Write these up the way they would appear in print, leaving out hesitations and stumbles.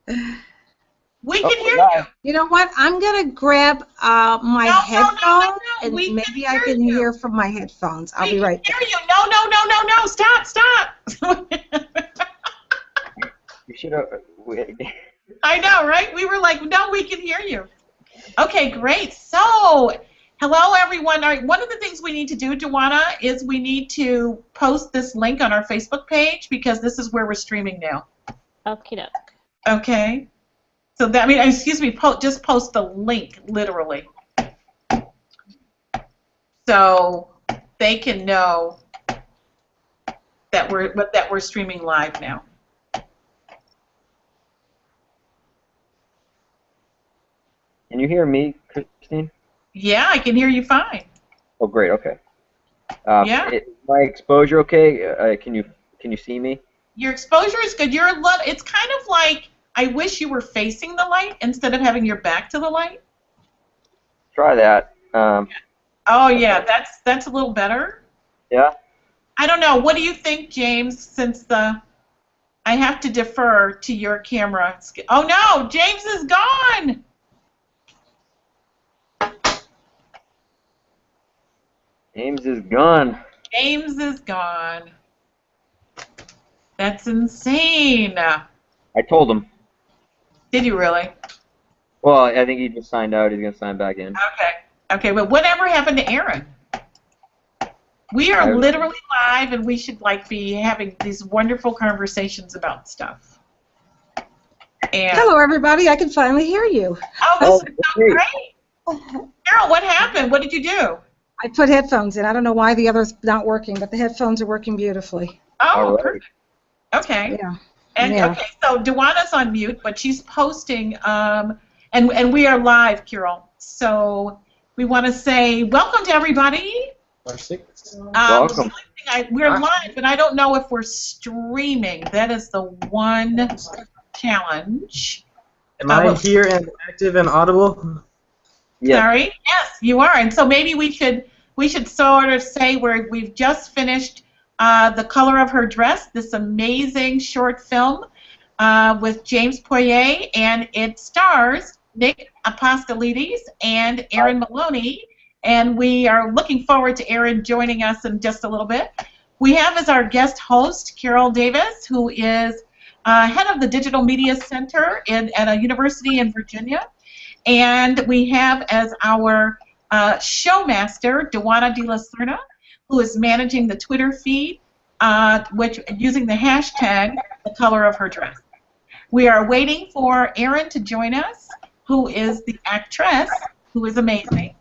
We Oh, can we're hear you. live. You know what? I'm going to grab my No, no, no, no, headphones no. and We can maybe I hear can you. hear from my headphones. I'll We be can right hear back. you. No, no, no, no, no. Stop, stop. You should have. I know, right? We were like, no, we can hear you. Okay, great. So, hello, everyone. All right, one of the things we need to do, Joanna, is we need to post this link on our Facebook page because this is where we're streaming now. Okie doke. Okay? So that, excuse me, just post the link, literally. So they can know that we're streaming live now. Can you hear me, Christine? Yeah, I can hear you fine. Oh, great. Okay. Yeah. My exposure okay? Can you see me? Your exposure is good. It's kind of like I wish you were facing the light instead of having your back to the light. Try that. Oh yeah, that's a little better. Yeah. I don't know. What do you think, James? Since I have to defer to your camera. Oh no, James is gone. James is gone. James is gone. That's insane. I told him. Did you really? Well, I think he just signed out. He's gonna sign back in. Okay. Okay, but whatever happened to Aaron? We are literally live, and we should be having these wonderful conversations about stuff. And Hello, everybody. I can finally hear you. oh, this is so great. Carol, what happened? What did you do? I put headphones in. I don't know why the other's not working, but the headphones are working beautifully. Oh, perfect. Okay. Yeah. And Yeah. okay, so Duana's on mute, but she's posting, and we are live, Carol. So we want to say welcome to everybody. Welcome. We're live, but I don't know if we're streaming. That is the one challenge. Am I here and active and audible? Yeah. Sorry. Yes, you are. And so maybe we should sort of say we've just finished The Color of Her Dress, this amazing short film with James Poirier, and it stars Nick Apostolides and Aaron Maloney. And we are looking forward to Aaron joining us in just a little bit. We have as our guest host Carol Davis, who is head of the Digital Media Center at a university in Virginia. And we have as our showmaster Duana de la Serna, who is managing the Twitter feed, using the hashtag The Color of Her Dress. We are waiting for Aaron to join us, who is the actress, who is amazing.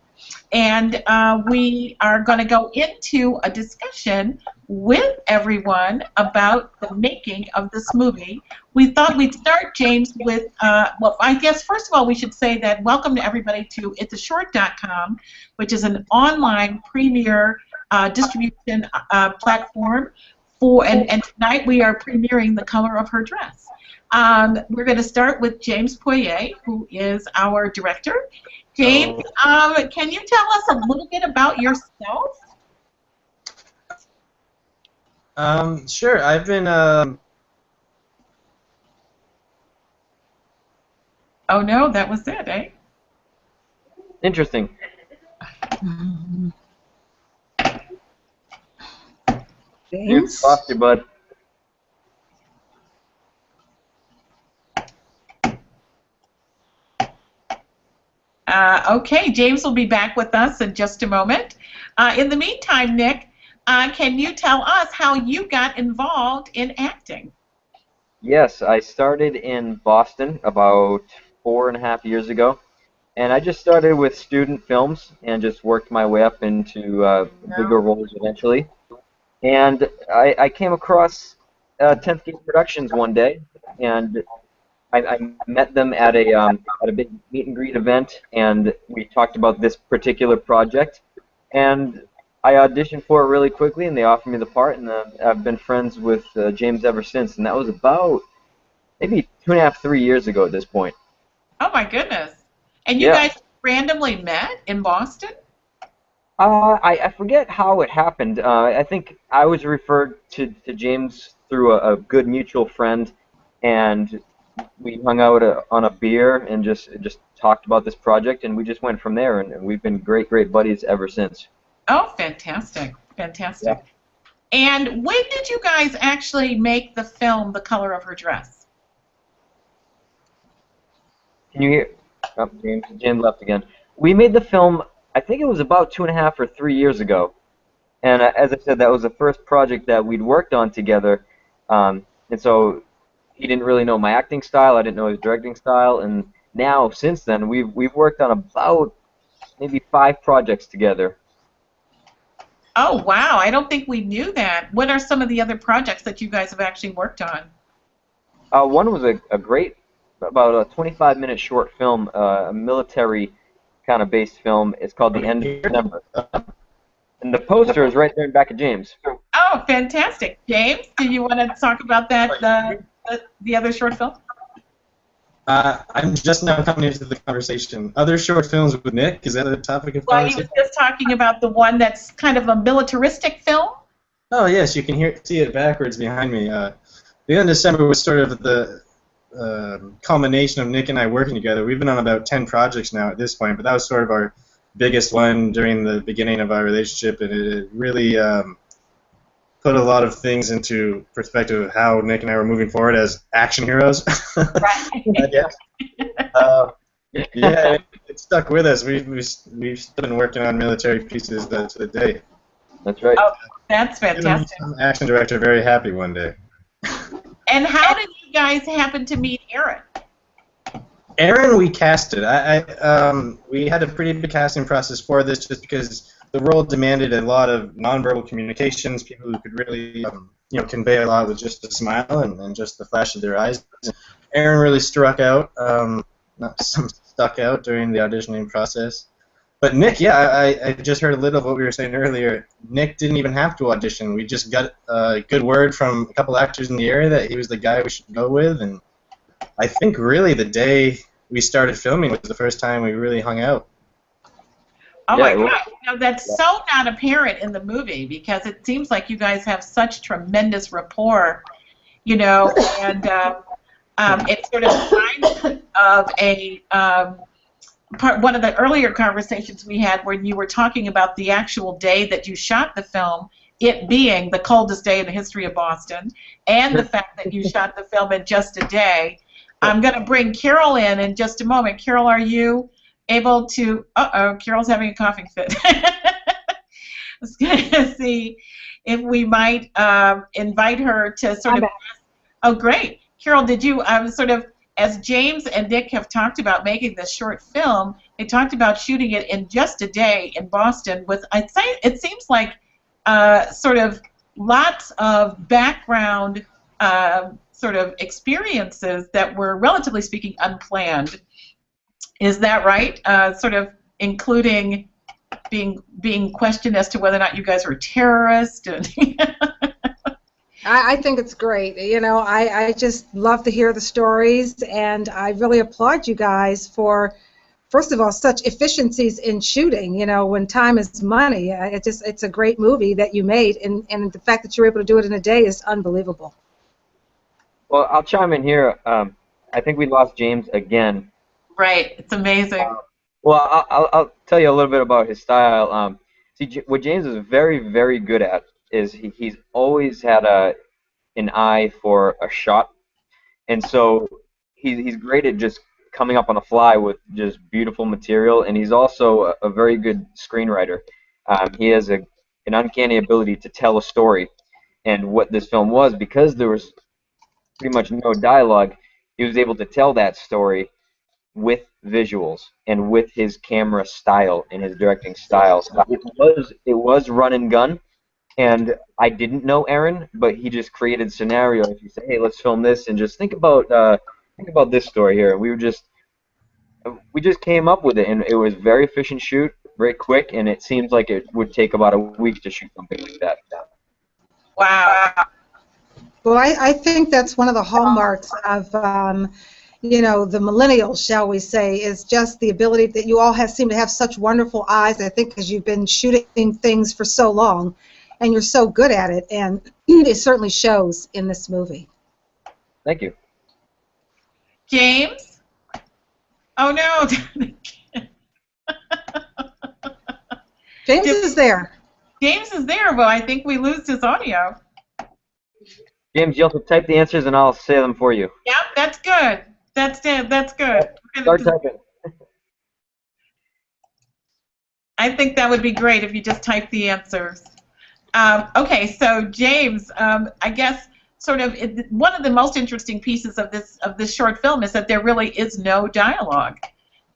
And we are going to go into a discussion with everyone about the making of this movie. We thought we'd start, James, with, well, I guess first of all we should say that welcome to everybody to itsashort.com, which is an online premiere distribution platform and tonight we are premiering The Color of Her Dress. We're going to start with James Poirier, who is our director. James, can you tell us a little bit about yourself? Sure. I've been. Oh no, that was it, eh? Interesting. James? Lost you, bud. Okay, James will be back with us in just a moment. In the meantime, Nick, can you tell us how you got involved in acting? Yes, I started in Boston about 4.5 years ago, and I just started with student films and just worked my way up into bigger roles eventually. And I came across 10th Gate Productions one day, and I met them at a big meet and greet event, and we talked about this particular project. And I auditioned for it really quickly, and they offered me the part, and I've been friends with James ever since. And that was about maybe 2.5, 3 years ago at this point. Oh my goodness! And you guys randomly met in Boston? I forget how it happened. I think I was referred to James through a good mutual friend, and we hung out on a beer and just talked about this project, and we just went from there, and we've been great buddies ever since. Oh, fantastic, fantastic. Yeah. And when did you guys actually make the film The Color of Her Dress? Can you hear? Oh, James left again. We made the film, I think it was about 2.5 or 3 years ago. And as I said, that was the first project that we'd worked on together. And so he didn't really know my acting style, I didn't know his directing style. And now, since then, we've worked on about maybe 5 projects together. Oh, wow, I don't think we knew that. What are some of the other projects that you guys have actually worked on? One was a great, about a 25-minute short film, a military kind of based film. It's called The End of December. And the poster is right there in back of James. Oh, fantastic. James, do you want to talk about that, the other short film? I'm just now coming into the conversation. Other short films with Nick, is that a topic of Well, he conversation? was just talking about the one that's kind of a militaristic film. Oh, yes, you can see it backwards behind me. The End of December was sort of the culmination of Nick and I working together. We've been on about 10 projects now at this point, but that was sort of our biggest one during the beginning of our relationship, and it really put a lot of things into perspective of how Nick and I were moving forward as action heroes. Right. I guess. Yeah, it stuck with us. We've still been working on military pieces to the day. That's right. Oh, that's fantastic. Some action director very happy one day. And how did you guys happen to meet Aaron? Aaron, we casted. We had a pretty big casting process for this, just because the role demanded a lot of nonverbal communications, people who could really, convey a lot with just a smile and just the flash of their eyes. Aaron really stuck out during the auditioning process. But Nick, yeah, I just heard a little of what we were saying earlier. Nick didn't even have to audition. We just got a good word from a couple actors in the area that he was the guy we should go with, and I think really the day we started filming was the first time we really hung out. Oh, Yeah, my God. Now, that's so not apparent in the movie, because it seems like you guys have such tremendous rapport, and it sort of reminds me of one of the earlier conversations we had when you were talking about the actual day that you shot the film, it being the coldest day in the history of Boston, and the fact that you shot the film in just a day. I'm going to bring Carol in just a moment. Carol, are you able to... Uh-oh, Carol's having a coughing fit. I was going to see if we might invite her to sort of... Oh, great. Carol, did you sort of, as James and Nick have talked about making this short film, they talked about shooting it in just a day in Boston with, I'd say, it seems like sort of lots of background sort of experiences that were, relatively speaking, unplanned. Is that right? Sort of including being questioned as to whether or not you guys were terrorists. I think it's great. I just love to hear the stories, and I really applaud you guys for, first of all, such efficiencies in shooting. When time is money, it's a great movie that you made, and the fact that you're able to do it in a day is unbelievable. Well, I'll chime in here. I think we lost James again. Right. It's amazing. Well, I'll tell you a little bit about his style. See, what James is very, very good at is he's always had an eye for a shot, and so he's great at just coming up on the fly with just beautiful material, and he's also a very good screenwriter. He has an uncanny ability to tell a story, and what this film was, because there was pretty much no dialogue, he was able to tell that story with visuals and with his camera style and his directing style. So it was run and gun, and I didn't know Aaron, but he just created scenarios. He said, "Hey, let's film this, and just think about this story here." We just came up with it, and it was very efficient shoot, very quick, and it seems like it would take about a week to shoot something like that. Wow. Well, I think that's one of the hallmarks of, the millennials, shall we say, is just the ability that you all seem to have such wonderful eyes, I think, because you've been shooting things for so long, and you're so good at it, and it certainly shows in this movie. Thank you. James? Oh no. James is there. James is there, but I think we lose his audio. James, you'll have to type the answers and I'll say them for you. Yep, that's good. That's it. That's good. Start typing. I think that would be great if you just type the answers. Okay, so James, I guess sort of one of the most interesting pieces of this short film is that there really is no dialogue,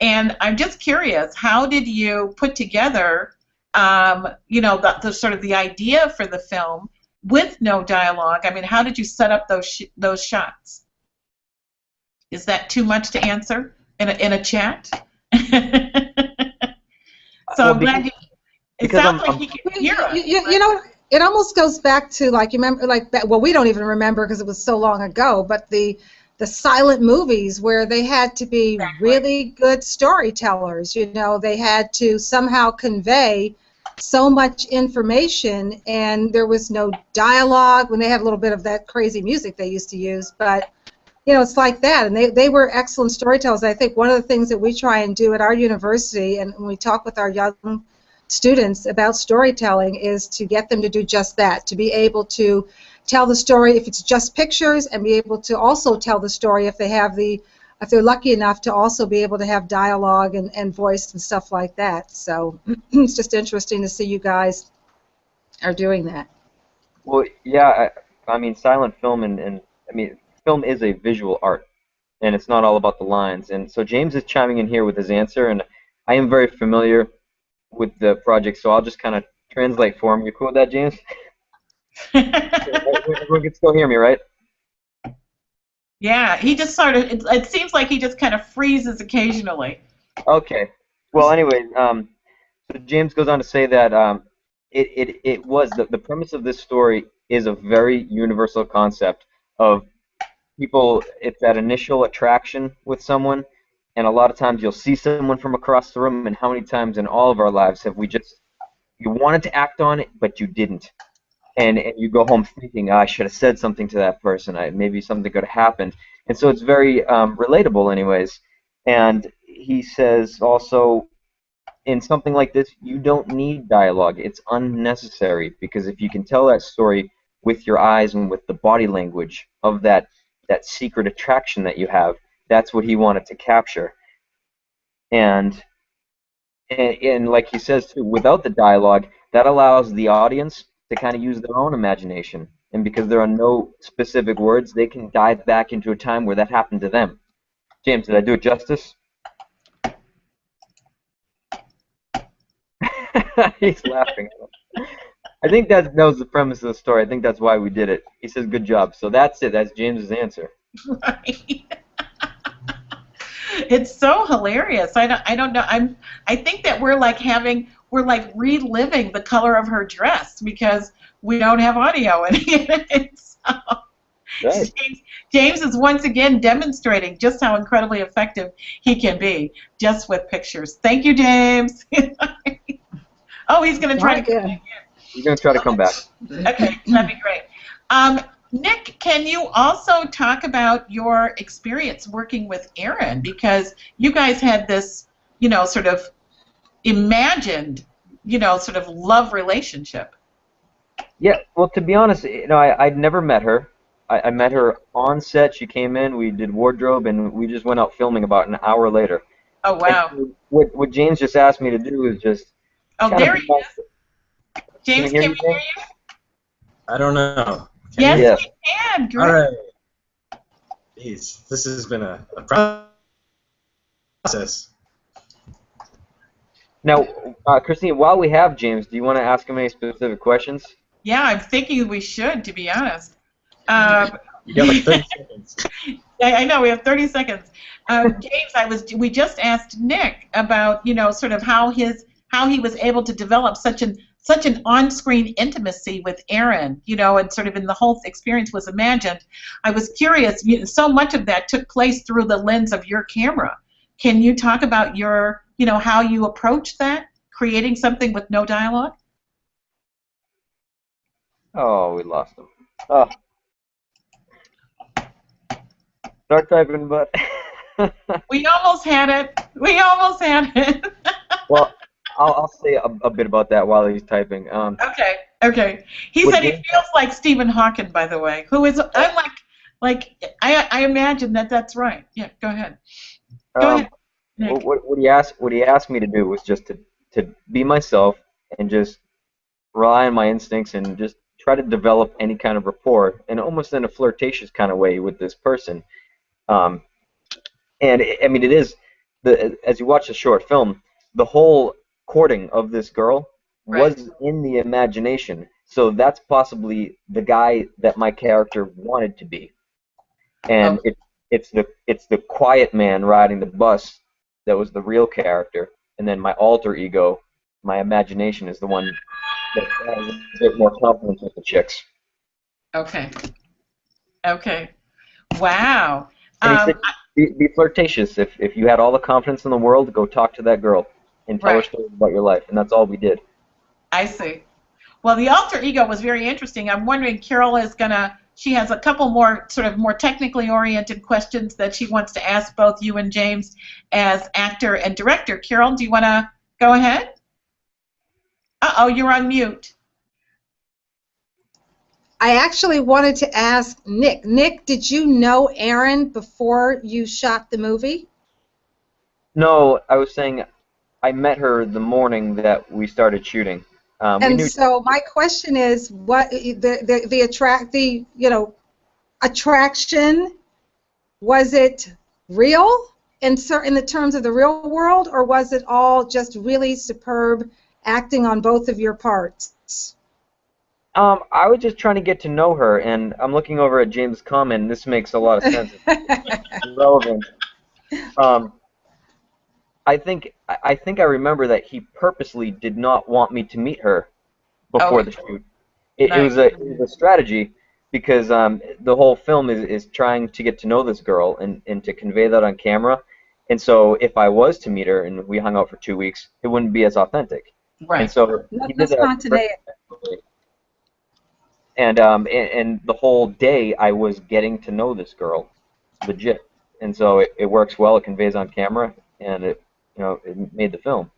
and I'm just curious, how did you put together, the sort of the idea for the film with no dialogue? I mean, how did you set up those shots? Is that too much to answer in a chat? So Well, I'm glad you. It sounds like he can hear us. You know, it almost goes back to, like, you remember, like that. Well, we don't even remember because it was so long ago. But the silent movies where they had to be really good storytellers. You know, they had to somehow convey so much information, and there was no dialogue. When they had a little bit of that crazy music they used to use, but you know, it's like that, and they were excellent storytellers. I think one of the things that we try and do at our university, and when we talk with our young students about storytelling, is to get them to do just that, to be able to tell the story if it's just pictures, and be able to also tell the story if they're lucky enough to also be able to have dialogue and voice and stuff like that. So it's just interesting to see you guys are doing that. Well, yeah, I mean, silent film and I mean, film is a visual art, and it's not all about the lines. And so James is chiming in here with his answer, and I am very familiar with the project, so I'll just kind of translate for him. You cool with that, James? Everyone can still hear me, right? Yeah, he just sort of, it seems like he just kind of freezes occasionally. Okay. Well, anyway, so James goes on to say that it was the premise of this story is a very universal concept of people. It's that initial attraction with someone, and a lot of times you'll see someone from across the room, and how many times in all of our lives have you wanted to act on it, but you didn't. And you go home thinking, I should have said something to that person. Maybe something could have happened. And so it's very relatable anyways. And he says also, in something like this, you don't need dialogue. It's unnecessary, because if you can tell that story with your eyes and with the body language of that secret attraction that you have, that's what he wanted to capture. And like he says too, without the dialogue, that allows the audience to kind of use their own imagination. And because there are no specific words, they can dive back into a time where that happened to them. James, did I do it justice? He's laughing. I think that was the premise of the story. I think that's why we did it. He says, good job. So that's it. That's James's answer. Right. It's so hilarious. I don't know. I think that we're like reliving The Color of Her Dress because we don't have audio in it. So, Right. James is once again demonstrating just how incredibly effective he can be just with pictures. Thank you, James. Oh, he's going to try to come back in. He's going to try to come back. Okay, that'd be great. Nick, can you also talk about your experience working with Aaron? Because you guys had this, sort of imagined, sort of love relationship. Yeah, well, to be honest, I'd never met her. I met her on set. She came in, we did wardrobe, and we just went out filming about an hour later. Oh, wow. And what James just asked me to do is just... Oh, there he is. James, can we hear you? I don't know. Yes, we can. Great. All right. Jeez, this has been a process. Now, Christine, while we have James, do you want to ask him any specific questions? Yeah, I'm thinking we should, to be honest. You got like 30 seconds. I know, we have 30 seconds. James, we just asked Nick about, sort of how he was able to develop such an on-screen intimacy with Aaron, and sort of in the whole experience was imagined. I was curious, so much of that took place through the lens of your camera. Can you talk about your, how you approach that, creating something with no dialogue? Oh, we lost him. Oh. Start typing, but... We almost had it. We almost had it. Well, I'll say a bit about that while he's typing. Okay. Okay. He What said he James, feels like Stephen Hawking, by the way. Who is? I'm like I imagine that that's right. Yeah. Go ahead. Go um, ahead, Nick. what he asked me to do was just to be myself and just rely on my instincts and just try to develop any kind of rapport and almost in a flirtatious kind of way with this person. Um, and I mean, it is as you watch the short film, the whole courting of this girl Right. was in the imagination. So that's possibly the guy that my character wanted to be. And Okay. it's the quiet man riding the bus that was the real character, and then my alter ego, my imagination, is the one that has a bit more confidence with the chicks. Okay. Okay. Wow. And he said, I- be flirtatious. If you had all the confidence in the world, go talk to that girl and tell her right. stories about your life. And that's all we did. I see. Well, the alter ego was very interesting. I'm wondering, Carol is gonna. She has a couple more sort of more technically oriented questions that she wants to ask both you and James as actor and director. Carol, do you want to go ahead? Uh-oh, you're on mute. I actually wanted to ask Nick. Nick, did you know Erin before you shot the movie? No, I was saying I met her the morning that we started shooting. We And knew. so my question is, what the attraction, was it real in the terms of the real world, or was it all just really superb acting on both of your parts? I was just trying to get to know her, and I'm looking over at James' comment, and this makes a lot of sense. It's relevant. Um, I think I remember that he purposely did not want me to meet her before Oh, the shoot. It nice. was a strategy because the whole film is trying to get to know this girl and to convey that on camera. And so if I was to meet her and we hung out for 2 weeks, it wouldn't be as authentic. And Right. so No, he no did that. spontaneity. And the whole day I was getting to know this girl, legit. And so it works well. It conveys on camera, and it made the film.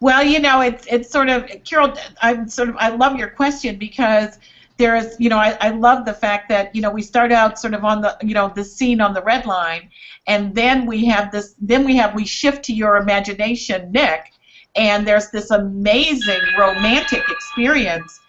Well, it's sort of Carol. I love your question because there is, I love the fact that we start out sort of on the scene on the red line, and then we shift to your imagination, Nick, and there's this amazing romantic experience.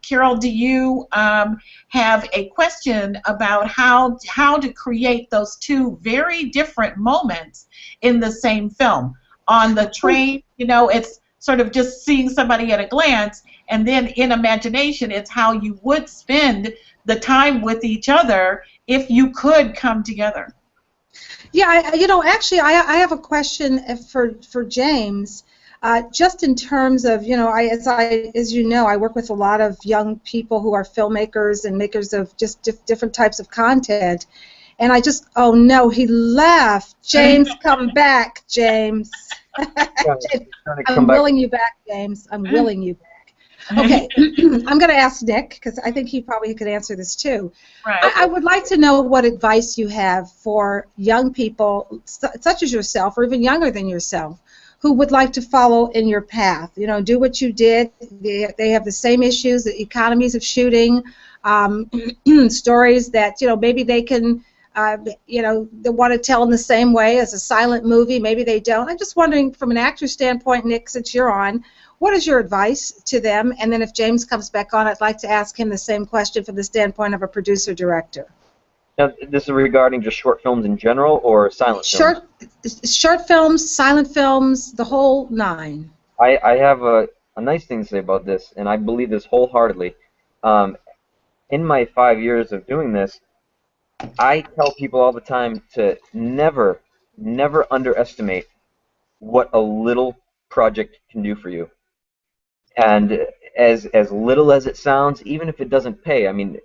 Carol, do you have a question about how to create those two very different moments in the same film? On the train, it's sort of just seeing somebody at a glance, and then in imagination, it's how you would spend the time with each other if you could come together. Yeah, actually, I have a question for James. Just in terms of, as you know, I work with a lot of young people who are filmmakers and makers of just different types of content. And oh no, he left. James, come back, James. James, I'm willing you back, James. I'm willing you back. Okay, I'm going to ask Nick, because I think he probably could answer this too. Right. I would like to know what advice you have for young people, such as yourself, or even younger than yourself, who would like to follow in your path. Do what you did. They have the same issues, the economies of shooting, stories that maybe they can. They want to tell in the same way as a silent movie. Maybe they don't. I'm just wondering, from an actor's standpoint, Nick, since you're on, what is your advice to them? And then if James comes back on, I'd like to ask him the same question from the standpoint of a producer-director. Now, this is regarding just short films in general or silent films? Short films, silent films, the whole nine. I have a nice thing to say about this, and I believe this wholeheartedly. In my 5 years of doing this, I tell people all the time to never underestimate what a little project can do for you. And as little as it sounds, even if it doesn't pay, I mean,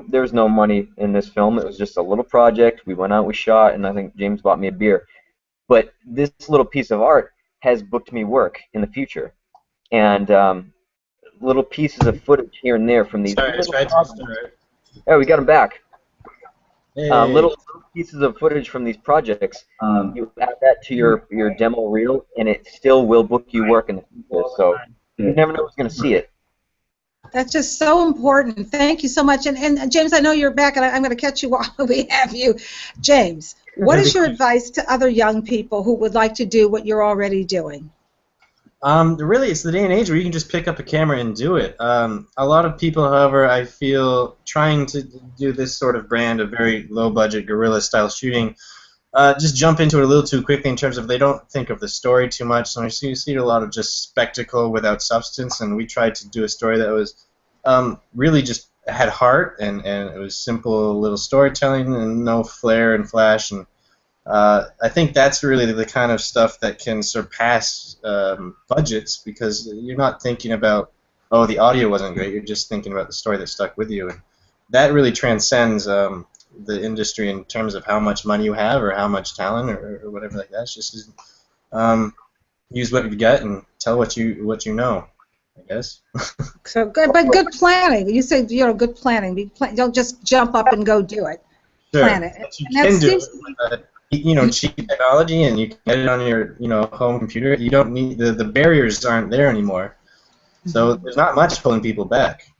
there's no money in this film. It was just a little project. We went out, we shot, and I think James bought me a beer. But this little piece of art has booked me work in the future. And little pieces of footage here and there from these. Sorry, I tried to start. Oh, we got him back. little pieces of footage from these projects. You add that to your demo reel, and it still will book you work in the future. So you never know who's going to see it. That's just so important. Thank you so much. And James, I know you're back, and I'm going to catch you while we have you. James, what is your advice to other young people who would like to do what you're already doing? Really, it's the day and age where you can just pick up a camera and do it. A lot of people, however, I feel, trying to do this sort of brand of very low-budget guerrilla-style shooting, just jump into it a little too quickly in terms of they don't think of the story too much. So you see a lot of just spectacle without substance, and we tried to do a story that was really just had heart, and it was simple little storytelling and no flair and flash. And I think that's really the kind of stuff that can surpass budgets, because you're not thinking about, oh, the audio wasn't great, you're just thinking about the story that stuck with you. And that really transcends the industry in terms of how much money you have or how much talent or whatever like that. It's just use what you got and tell what you know, I guess. So good, but good planning. You say, good planning. Don't just jump up and go do it. Sure. Plan it. But you can do it. Cheap technology, and you can get it on your home computer. You don't need the barriers aren't there anymore. So there's not much pulling people back.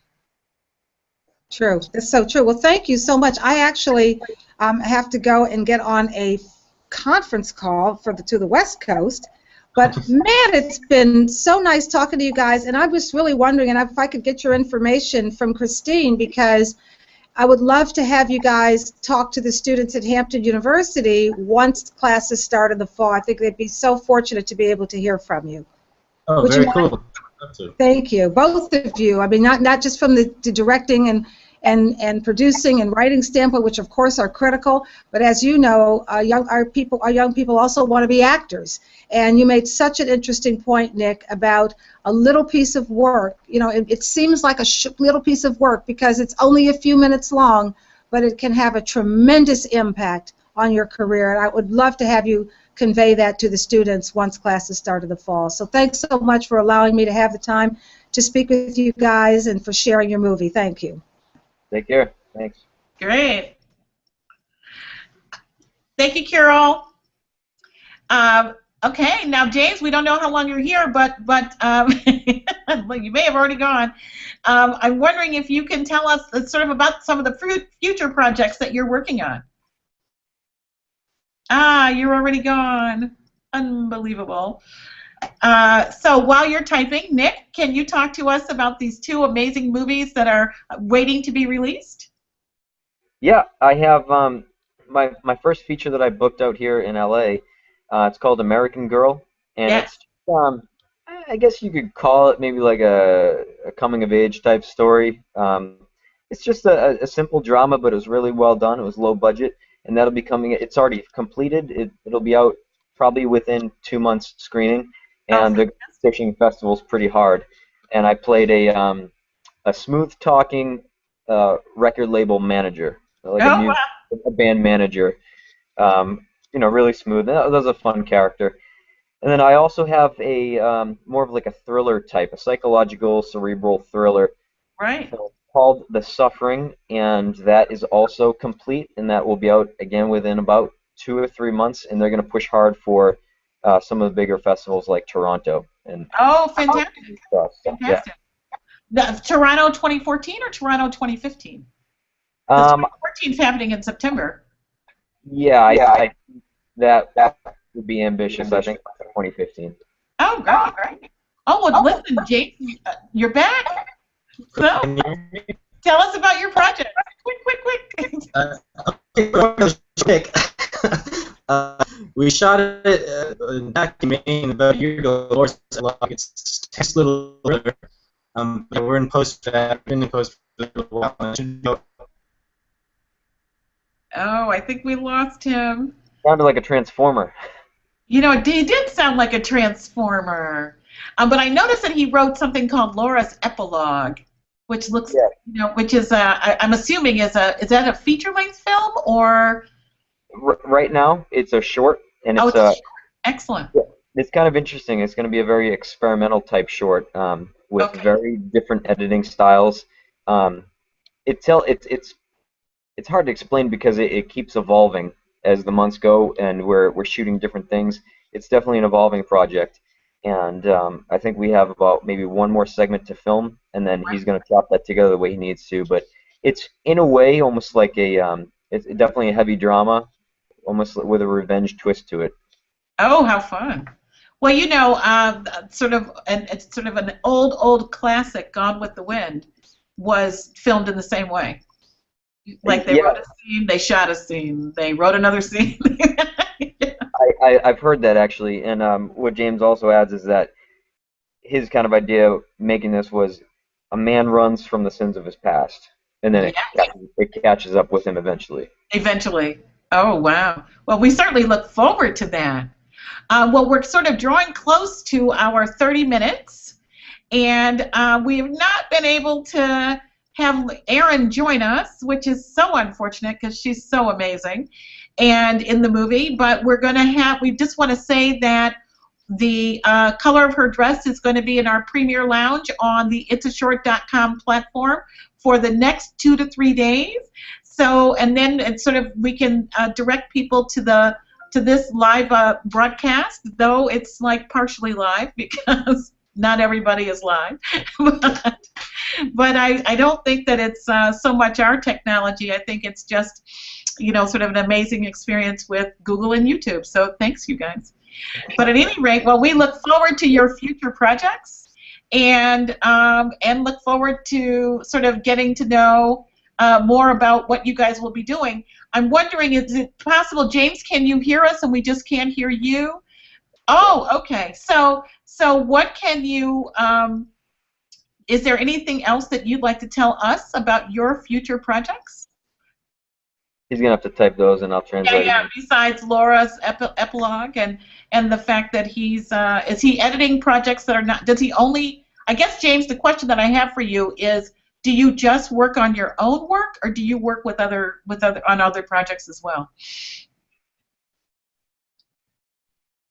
True. That's so true. Well, thank you so much. I actually have to go and get on a conference call to the West Coast. But, man, it's been so nice talking to you guys. And I was really wondering if I could get your information from Christine, because I would love to have you guys talk to the students at Hampton University once classes start in the fall. I think they'd be so fortunate to be able to hear from you. Oh, very cool. Thank you, both of you. I mean, not just from the directing and producing and writing standpoint, which of course are critical, but as you know, our young people also want to be actors. And you made such an interesting point, Nick, about a little piece of work. It seems like a little piece of work because it's only a few minutes long, but it can have a tremendous impact on your career. And I would love to have you convey that to the students once classes start in the fall. So thanks so much for allowing me to have the time to speak with you guys and for sharing your movie. Thank you. Take care. Thanks. Great. Thank you, Carol. Okay, now James, we don't know how long you're here, but well, you may have already gone. I'm wondering if you can tell us sort of about some of the future projects that you're working on. Ah, you're already gone. Unbelievable. So while you're typing, Nick, can you talk to us about these two amazing movies that are waiting to be released? Yeah, I have my first feature that I booked out here in LA. It's called American Girl, and Yes. it's I guess you could call it maybe like a coming of age type story. It's just a simple drama, but it was really well done. It was low budget, and that'll be coming. It's already completed. It'll be out probably within 2 months screening, and they're pushing festivals pretty hard. And I played a smooth talking record label manager, like a band manager. Really smooth. That was a fun character. And then I also have a more of like a thriller type, a psychological, cerebral thriller. Right. Called The Suffering, and that is also complete, and that will be out again within about 2 or 3 months, and they're going to push hard for some of the bigger festivals like Toronto. Oh, fantastic. Stuff. So, fantastic. Yeah. The Toronto 2014 or Toronto 2015? 2014 is happening in September. Yeah, I that would be ambitious. I think 2015. Oh, great. Oh, well, listen, James, you're back. So, tell us about your project. Quick. We shot it back in Maine about a year ago. It's a little river. We're in post for that. Been in post for a little while. Oh, I think we lost him. Sounded like a transformer. He did sound like a transformer. But I noticed that he wrote something called Laura's Epilogue, which looks, which is I'm assuming is that a feature-length film or? Right now, it's a short, and it's short. Excellent. Yeah, it's kind of interesting. It's going to be a very experimental type short with very different editing styles. It's it's hard to explain because it keeps evolving as the months go, and we're shooting different things. It's definitely an evolving project, and I think we have about maybe one more segment to film, and then he's going to chop that together the way he needs to. But it's in a way almost like it's definitely a heavy drama, almost with a revenge twist to it. Oh, how fun! Well, you know, it's sort of an old classic, Gone with the Wind, was filmed in the same way. Like they wrote a scene, they shot a scene, they wrote another scene. I've heard that actually, and what James also adds is that his kind of idea of making this was a man runs from the sins of his past, and then it catches up with him eventually. Eventually. Oh, wow. Well, we certainly look forward to that. Well, we're sort of drawing close to our 30 minutes, and we've not been able to have Erin join us, which is so unfortunate because she's so amazing and in the movie. But we're going to have, we just want to say that the color of her dress is going to be in our Premiere Lounge on the itsashort.com platform for the next 2 to 3 days. So, and then it's sort of, we can direct people to this live broadcast, though it's like partially live because not everybody is live. But I don't think that it's so much our technology. I think it's just, you know, sort of an amazing experience with Google and YouTube. So thanks, you guys. But at any rate, well, we look forward to your future projects and look forward to sort of getting to know more about what you guys will be doing. I'm wondering, is it possible, James, can you hear us and we just can't hear you? Oh, okay. So what can you, is there anything else that you'd like to tell us about your future projects? He's going to have to type those and I'll translate. Yeah, besides Laura's epilogue and the fact that he's, is he editing projects that are not, does he only, I guess, James, the question that I have for you is, do you just work on your own work, or do you work with on other projects as well?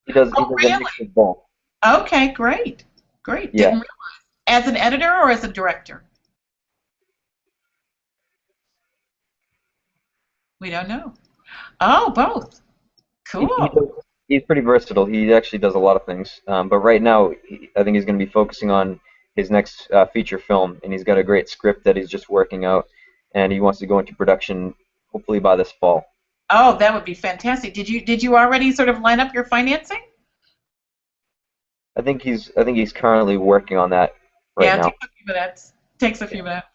He does really? A mix of both. Okay, great. Yeah. Didn't realize. As an editor or as a director? We don't know. Oh, both. Cool. He's pretty versatile. He actually does a lot of things. But right now, I think he's going to be focusing on his next feature film, and he's got a great script that he's just working out, and he wants to go into production hopefully by this fall. Oh, that would be fantastic. Did you already sort of line up your financing? I think he's currently working on that right now. Yeah, takes a few minutes.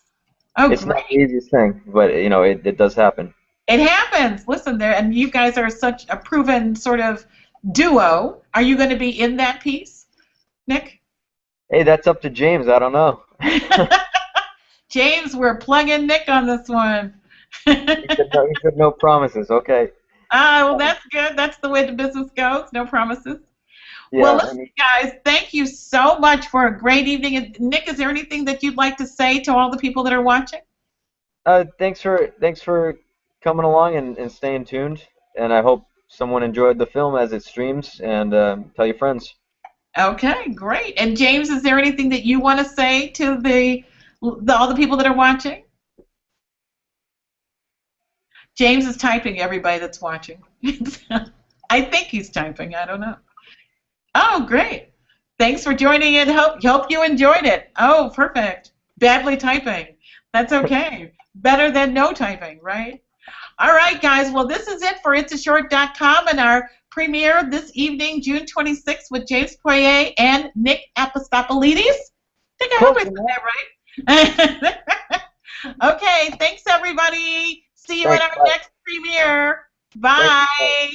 Oh, it's great. Not the easiest thing, but you know, it does happen. It happens. Listen, and you guys are such a proven sort of duo. Are you going to be in that piece, Nick? Hey, that's up to James. I don't know. James, we're plugging Nick on this one. He said no promises. Okay. Well, that's good. That's the way the business goes. No promises. Yeah, well, listen, guys, thank you so much for a great evening. And Nick, is there anything that you'd like to say to all the people that are watching? Thanks for coming along and staying tuned. And I hope someone enjoyed the film as it streams. And tell your friends. Okay, great. And James, is there anything that you want to say to all the people that are watching? James is typing, everybody that's watching. I think he's typing. I don't know. Oh, great. Thanks for joining in. Hope you enjoyed it. Oh, perfect. Badly typing. That's okay. Better than no typing, right? All right, guys. Well, this is it for itsashort.com and our premiere this evening, June 26th, with James Poirier and Nick Apostolidis. I hope I said that right. Okay, thanks, everybody. See you in our next premiere. Bye.